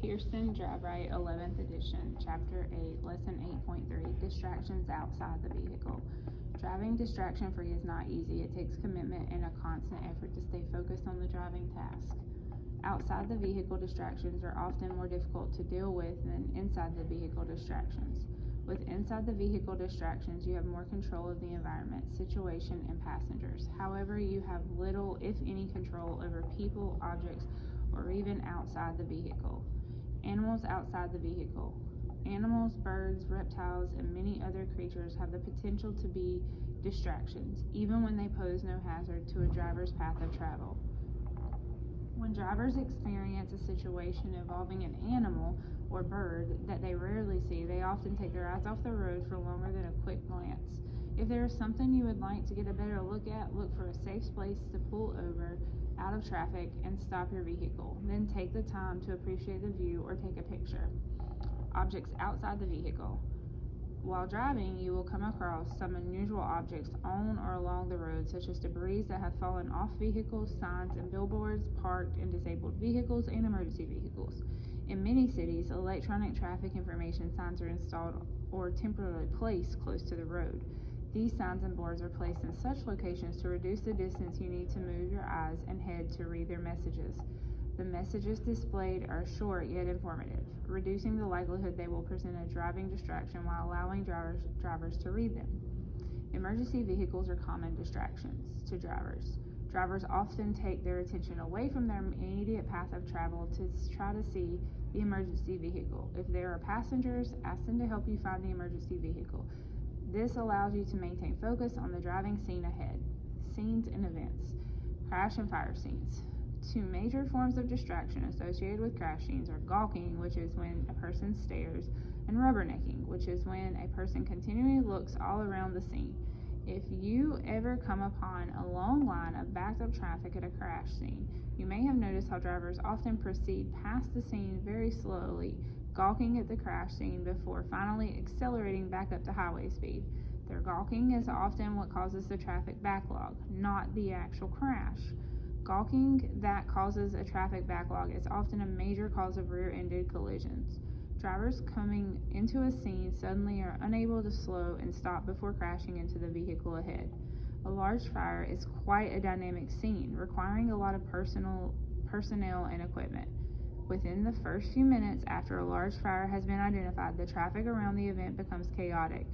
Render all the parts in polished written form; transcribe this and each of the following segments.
Pearson, DriveRight, 11th edition, Chapter 8, Lesson 8.3, Distractions Outside the Vehicle. Driving distraction-free is not easy. It takes commitment and a constant effort to stay focused on the driving task. Outside the vehicle distractions are often more difficult to deal with than inside the vehicle distractions. With inside the vehicle distractions, you have more control of the environment, situation, and passengers. However, you have little, if any, control over people, objects, or even outside the vehicle. Animals outside the vehicle. Animals, birds, reptiles, and many other creatures have the potential to be distractions, even when they pose no hazard to a driver's path of travel. When drivers experience a situation involving an animal or bird that they rarely see, they often take their eyes off the road for longer than a quick glance. If there is something you would like to get a better look at, look for a safe place to pull over out of traffic and stop your vehicle. Then take the time to appreciate the view or take a picture. Objects outside the vehicle. While driving, you will come across some unusual objects on or along the road, such as debris that have fallen off vehicles, signs and billboards, parked and disabled vehicles, and emergency vehicles. In many cities, electronic traffic information signs are installed or temporarily placed close to the road. These signs and boards are placed in such locations to reduce the distance you need to move your eyes and head to read their messages. The messages displayed are short yet informative, reducing the likelihood they will present a driving distraction while allowing drivers to read them. Emergency vehicles are common distractions to drivers. Drivers often take their attention away from their immediate path of travel to try to see the emergency vehicle. If there are passengers, ask them to help you find the emergency vehicle. This allows you to maintain focus on the driving scene ahead. Scenes and events. Crash and fire scenes. Two major forms of distraction associated with crash scenes are gawking, which is when a person stares, and rubbernecking, which is when a person continually looks all around the scene. If you ever come upon a long line of backed up traffic at a crash scene, you may have noticed how drivers often proceed past the scene very slowly, gawking at the crash scene before finally accelerating back up to highway speed. Their gawking is often what causes the traffic backlog, not the actual crash. Gawking that causes a traffic backlog is often a major cause of rear-ended collisions. Drivers coming into a scene suddenly are unable to slow and stop before crashing into the vehicle ahead. A large fire is quite a dynamic scene, requiring a lot of personnel and equipment. Within the first few minutes after a large fire has been identified, the traffic around the event becomes chaotic.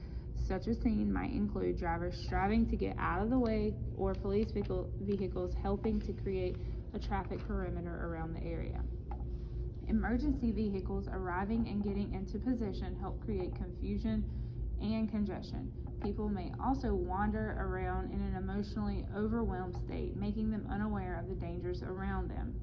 Such a scene might include drivers striving to get out of the way or police vehicles helping to create a traffic perimeter around the area. Emergency vehicles arriving and getting into position help create confusion and congestion. People may also wander around in an emotionally overwhelmed state, making them unaware of the dangers around them.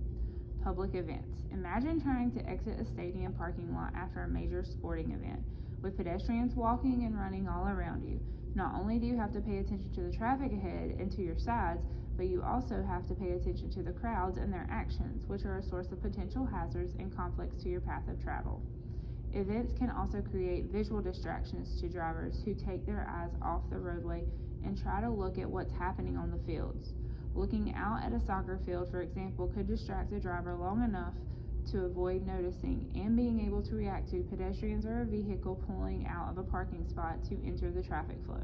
Public events. Imagine trying to exit a stadium parking lot after a major sporting event, with pedestrians walking and running all around you. Not only do you have to pay attention to the traffic ahead and to your sides, but you also have to pay attention to the crowds and their actions, which are a source of potential hazards and conflicts to your path of travel. Events can also create visual distractions to drivers who take their eyes off the roadway and try to look at what's happening on the fields. Looking out at a soccer field, for example, could distract the driver long enough to avoid noticing and being able to react to pedestrians or a vehicle pulling out of a parking spot to enter the traffic flow.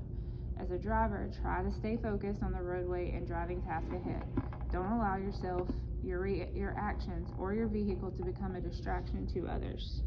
As a driver, try to stay focused on the roadway and driving task ahead. Don't allow yourself, your actions, or your vehicle to become a distraction to others.